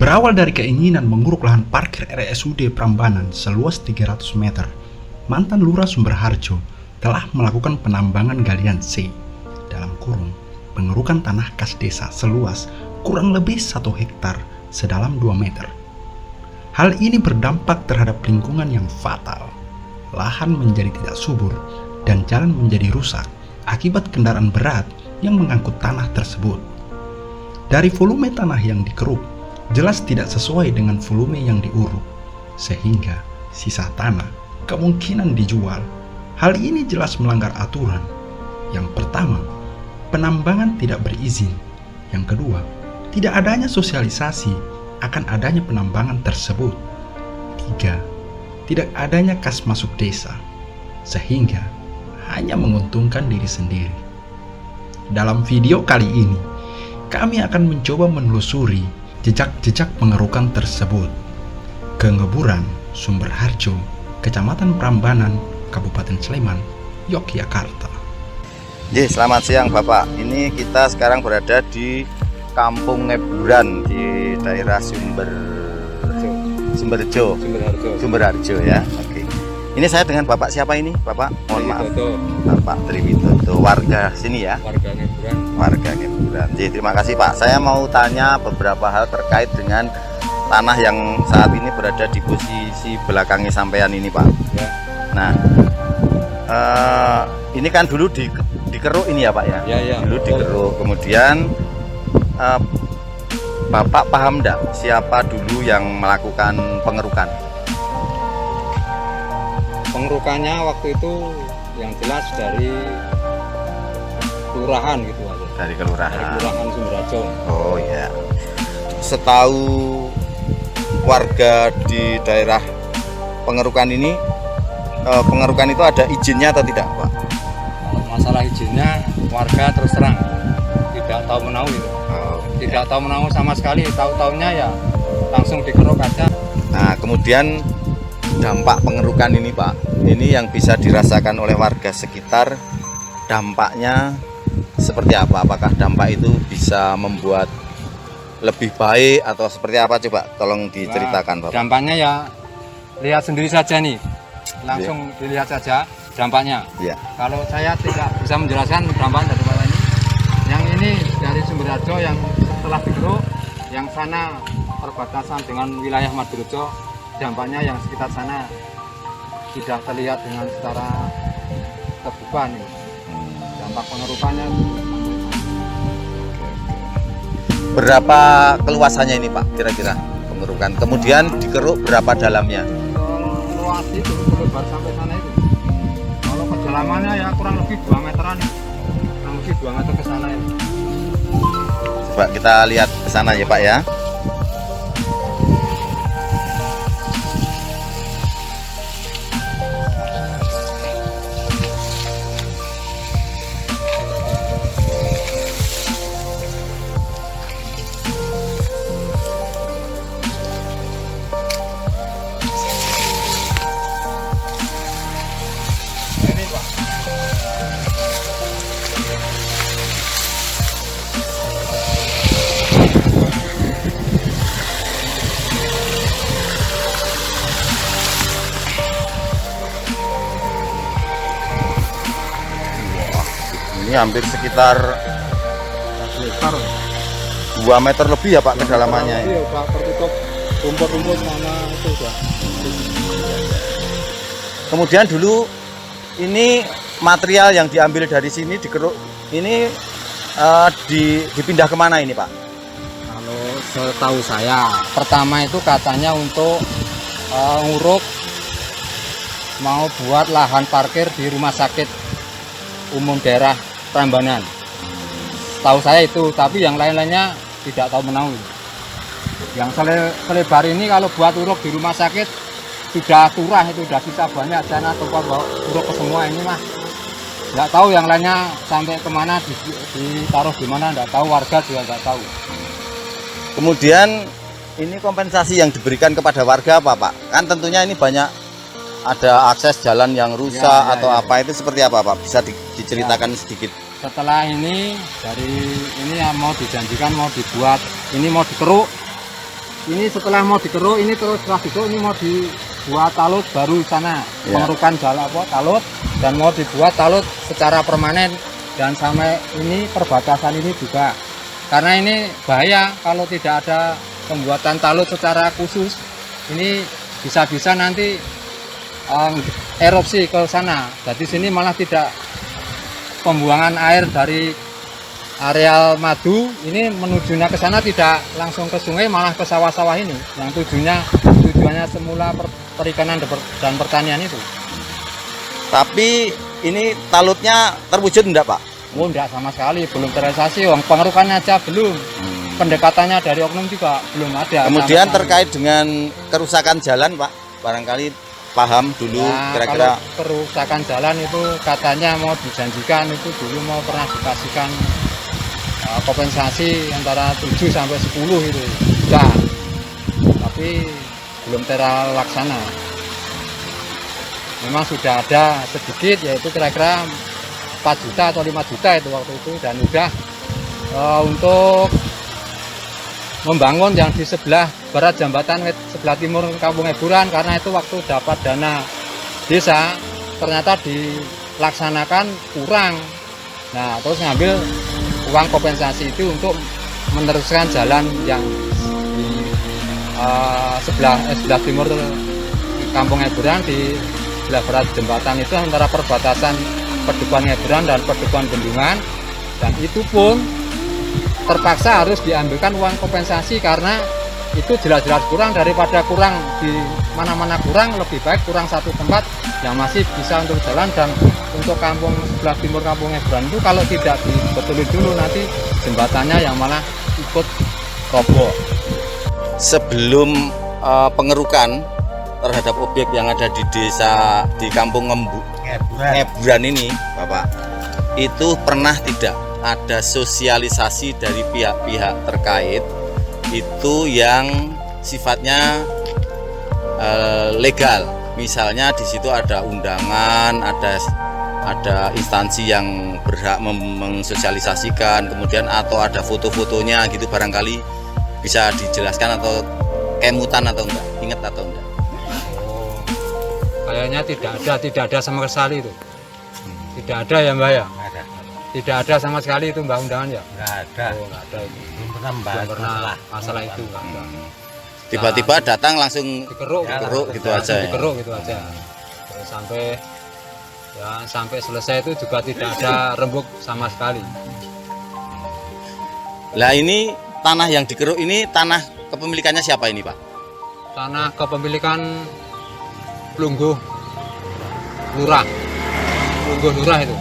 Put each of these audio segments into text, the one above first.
Berawal dari keinginan menguruk lahan parkir RSUD Prambanan seluas 300 meter, mantan Lurah Sumberharjo telah melakukan penambangan galian C dalam kurung pengerukan tanah kas desa seluas kurang lebih 1 hektar sedalam 2 meter. Hal ini berdampak terhadap lingkungan yang fatal. Lahan menjadi tidak subur dan jalan menjadi rusak akibat kendaraan berat yang mengangkut tanah tersebut. Dari volume tanah yang dikeruk, jelas tidak sesuai dengan volume yang diuruk, sehingga sisa tanah kemungkinan dijual. Hal ini jelas melanggar aturan. Yang pertama, penambangan tidak berizin. Yang kedua, tidak adanya sosialisasi akan adanya penambangan tersebut. Tiga, tidak adanya kas masuk desa, sehingga hanya menguntungkan diri sendiri. Dalam video kali ini, kami akan mencoba menelusuri jejak-jejak pengerukan tersebut ke Ngeburan, Sumberharjo, Kecamatan Prambanan, Kabupaten Sleman, Yogyakarta. Selamat siang Bapak. Ini kita sekarang berada di Kampung Ngeburan di daerah Sumberharjo ya. Oke. Ini saya dengan Bapak siapa ini? Bapak, mohon maaf. Bapak Triwidodo, warga sini ya. Warga Ngeburan. Terima kasih Pak. Saya mau tanya beberapa hal terkait dengan tanah yang saat ini berada di posisi belakangnya sampean ini Pak. Ya. Nah, ini kan dulu dikeruk ini ya Pak ya. Ya. Dulu dikeruk. Kemudian Bapak paham enggak siapa dulu yang melakukan pengerukan? Pengerukannya waktu itu yang jelas dari kelurahan gitu aja. Dari kelurahan. Dari kelurahan Sumberharjo. Oh ya. Setahu warga di daerah pengerukan ini, pengerukan itu ada izinnya atau tidak Pak? Kalau masalah izinnya warga terus terang tidak tahu menahu itu. Tidak tahu menahu sama sekali, tahu-taunya ya langsung dikeruk aja. Nah, kemudian dampak pengerukan ini Pak, ini yang bisa dirasakan oleh warga sekitar, dampaknya seperti apa? Apakah dampak itu bisa membuat lebih baik atau seperti apa? Coba tolong diceritakan Bapak. Dampaknya ya lihat sendiri saja nih, langsung dilihat saja dampaknya. Ya. Kalau saya tidak bisa menjelaskan dampaknya dari mana ini. Yang ini dari Sumberharjo yang setelah dikeruk, yang sana perbatasan dengan wilayah Madurjo, dampaknya yang sekitar sana tidak terlihat dengan secara terbuka nih. Dampak pengerukannya. Berapa keluasannya ini Pak kira-kira pengerukan? Kemudian dikeruk berapa dalamnya? Luas itu lebar sampai sana itu. Kalau kedalamannya ya kurang lebih 2 meteran. Kurang lebih 2 meter ke sana itu. Coba kita lihat ke sana ya Pak ya. Ini hampir sekitar 2 meter lebih ya Pak kedalamannya. Iya, Pak, tertutup rumput-rumput sana itu sudah. Kemudian dulu ini material yang diambil dari sini dikeruk ini dipindah kemana ini Pak? Kalau setahu saya, pertama itu katanya untuk nguruk mau buat lahan parkir di rumah sakit umum daerah Prambanan. Tahu saya itu, tapi yang lain-lainnya tidak tahu menahu. Yang selebar ini kalau buat uruk di rumah sakit sudah turah, itu sudah sisa banyak sana atau bawa uruk ke semua ini mah. Nggak tahu yang lainnya sampai kemana, ditaruh di mana, nggak tahu, warga juga nggak tahu. Kemudian ini kompensasi yang diberikan kepada warga apa Pak? Kan tentunya ini banyak ada akses jalan yang rusak atau apa, itu seperti apa Pak? Bisa diceritakan sedikit. Setelah ini dari ini yang mau dijanjikan mau dibuat, ini mau dikeruk, ini setelah mau dikeruk, ini terus setelah dikeruk ini mau dibuat talut baru sana, Ya. pengerukan jalan talut, dan mau dibuat talut secara permanen, dan sampai ini perbatasan ini juga. Karena ini bahaya kalau tidak ada pembuatan talut secara khusus, ini bisa-bisa nanti erupsi ke sana. Jadi sini malah tidak pembuangan air dari areal Madu ini menujunya ke sana, tidak langsung ke sungai, malah ke sawah-sawah ini yang tujuannya semula perikanan dan pertanian itu. Tapi ini talutnya terwujud enggak, Pak? Oh, enggak sama sekali, belum terrealisasi. Pengerukannya aja belum. Pendekatannya dari oknum juga belum ada. Kemudian sama terkait dengan kerusakan jalan, Pak, barangkali paham dulu kira-kira. kalau kerusakan jalan itu katanya mau dijanjikan itu dulu mau pernah dikasihkan kompensasi antara 7 sampai 10 itu. Sudah. Tapi belum terlaksana. Memang sudah ada sedikit, yaitu kira-kira 4 juta atau 5 juta itu waktu itu, dan udah untuk membangun yang di sebelah barat jembatan sebelah timur Kampung Eburan, karena itu waktu dapat dana desa ternyata dilaksanakan kurang. Nah, terus ngambil uang kompensasi itu untuk meneruskan jalan yang di sebelah timur Kampung Eburan, di sebelah barat jembatan itu antara perbatasan Pedukuhan Eburan dan Pedukuhan Bendungan, dan itu pun terpaksa harus diambilkan uang kompensasi karena itu jelas-jelas kurang. Daripada kurang di mana-mana kurang, lebih baik kurang satu tempat yang masih bisa untuk jalan. Dan untuk kampung sebelah timur Kampung Eburan itu kalau tidak dibetulin dulu nanti jembatannya yang malah ikut roboh. Sebelum pengerukan terhadap objek yang ada di desa di Kampung Eburan ini, Bapak, itu pernah tidak ada sosialisasi dari pihak-pihak terkait itu yang sifatnya legal? Misalnya di situ ada undangan, ada instansi yang berhak mensosialisasikan, kemudian atau ada foto-fotonya gitu, barangkali bisa dijelaskan, atau kemutan atau enggak, ingat atau enggak? Kayaknya tidak ada sama sekali itu. Tidak ada ya, Mbak ya? Tidak ada sama sekali itu, Mbak, undangan ya? Nggak ada. Oh, nggak ada itu. Belum pernah Masalah itu nggak ada. Tiba-tiba datang langsung Dikeruk gitu aja ya? Dikeruk gitu aja. Terus sampai selesai itu juga tidak ada rembuk sama sekali. Lah ini tanah yang dikeruk ini tanah kepemilikannya siapa ini, Pak? Tanah kepemilikan Plungguh Lurah. Plungguh Lurah itu.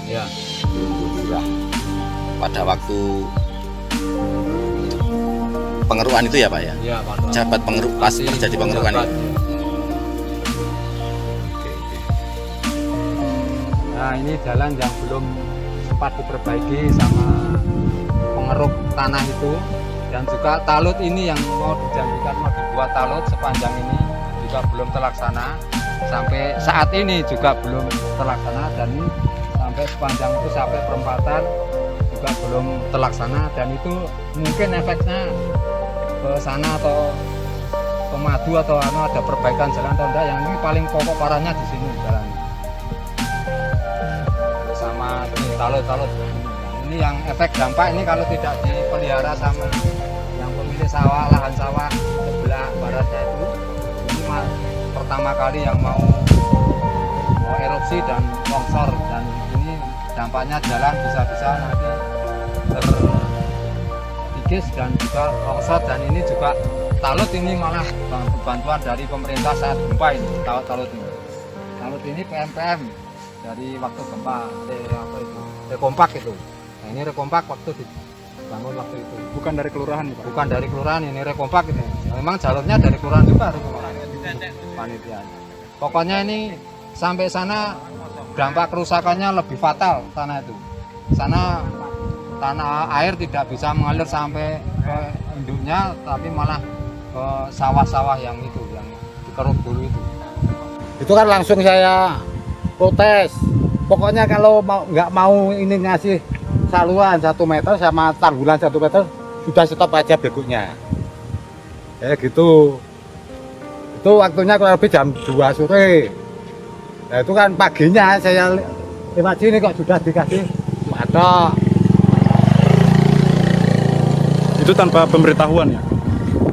Ya. Pada waktu pengerukan itu ya, Pak ya? Iya, Pak. Jabat pengeruk, pas terjadi pengerukan itu. Nah, ini jalan yang belum sempat diperbaiki sama pengeruk tanah itu, dan juga talut ini yang mau dijanjikan mau dibuat talut sepanjang ini juga belum terlaksana. Sampai saat ini juga belum terlaksana, dan ini sampai sepanjang itu sampai perempatan juga belum terlaksana, dan itu mungkin efeknya ke sana atau ke Madu atau ada perbaikan jalan atau enggak. Yang ini paling pokok parahnya di sini jalan sama ini talut ini yang efek dampak ini kalau tidak dipelihara sama yang pemilik sawah, lahan sawah sebelah baratnya itu, ini pertama kali yang mau erupsi dan longsor, dan ini dampaknya jalan bisa-bisa nanti terkikis dan juga longsor. Dan ini juga talut ini malah bantuan dari pemerintah saat gempa ini. Talut ini PMPM dari waktu gempa, rekompak itu. Nah, ini rekompak waktu dibangun waktu itu. Bukan dari kelurahan, Pak? Bukan dari kelurahan, ini rekompak ini. Memang jalurnya dari kelurahan juga, panitia. Pokoknya ini sampai sana dampak kerusakannya lebih fatal sana itu. Sana tanah air tidak bisa mengalir sampai ke induknya, tapi malah ke sawah-sawah yang itu, yang dikeruk dulu itu. Itu kan langsung saya protes. Pokoknya kalau nggak mau ini ngasih saluran 1 meter sama tanggulan 1 meter, sudah stop aja berikutnya. gitu. Itu waktunya kurang lebih jam 2 sore. Nah, itu kan paginya saya lewat sini kok sudah dikasih patok. Itu tanpa pemberitahuan ya?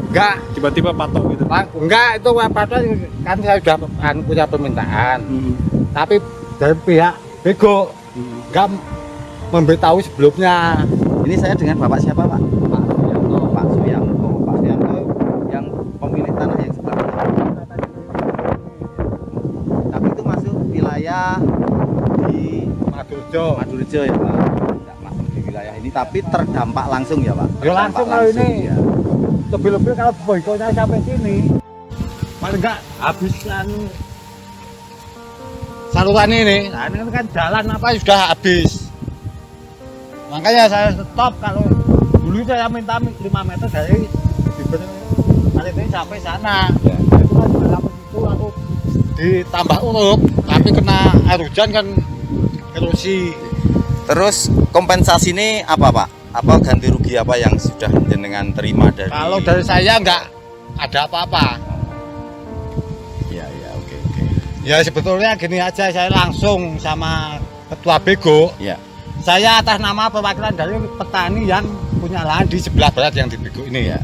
Enggak, Tiba-tiba patok gitu? enggak, itu patok kan saya sudah punya permintaan. Hmm. Tapi dari pihak Bego enggak memberitahu sebelumnya. Ini saya dengan Bapak siapa, Pak? Pak Suyanto. Pak Suyanto. Pak Suyanto yang pemilik tanah yang sebelah mana? Tapi itu masuk wilayah di Madurjo. Madurjo ya, Pak? Tidak masuk di wilayah ini, tapi terdampak langsung ya, Pak? Ya langsung kalau ini. ya. Lebih-lebih kalau boykotnya sampai sini. Paling enggak habis kan saluran ini. Nah, ini kan jalan apa sudah habis. Makanya saya stop kalau dulu saya minta 5 meter dari bibir kali ini sampai sana. Ya. Itu kan dalam itu aku ditambah uruk, tapi kena air hujan kan erosi. Terus kompensasi ini apa, Pak? Apa ganti rugi apa yang sudah jenengan terima dari? Kalau dari saya enggak ada apa-apa. Ya, ya, oke. Ya sebetulnya gini aja, saya langsung sama Ketua Bego. Ya. Saya atas nama perwakilan dari petani yang punya lahan di sebelah barat yang di Bego ini ya.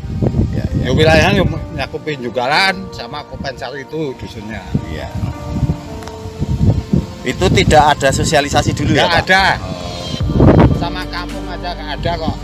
Ya, Ya wilayahnya nyakupin juga lahan sama kompensasi itu dusunnya. ya. Itu tidak ada sosialisasi dulu ya, Enggak Pak? ada. Sama kampung aja enggak ada kok.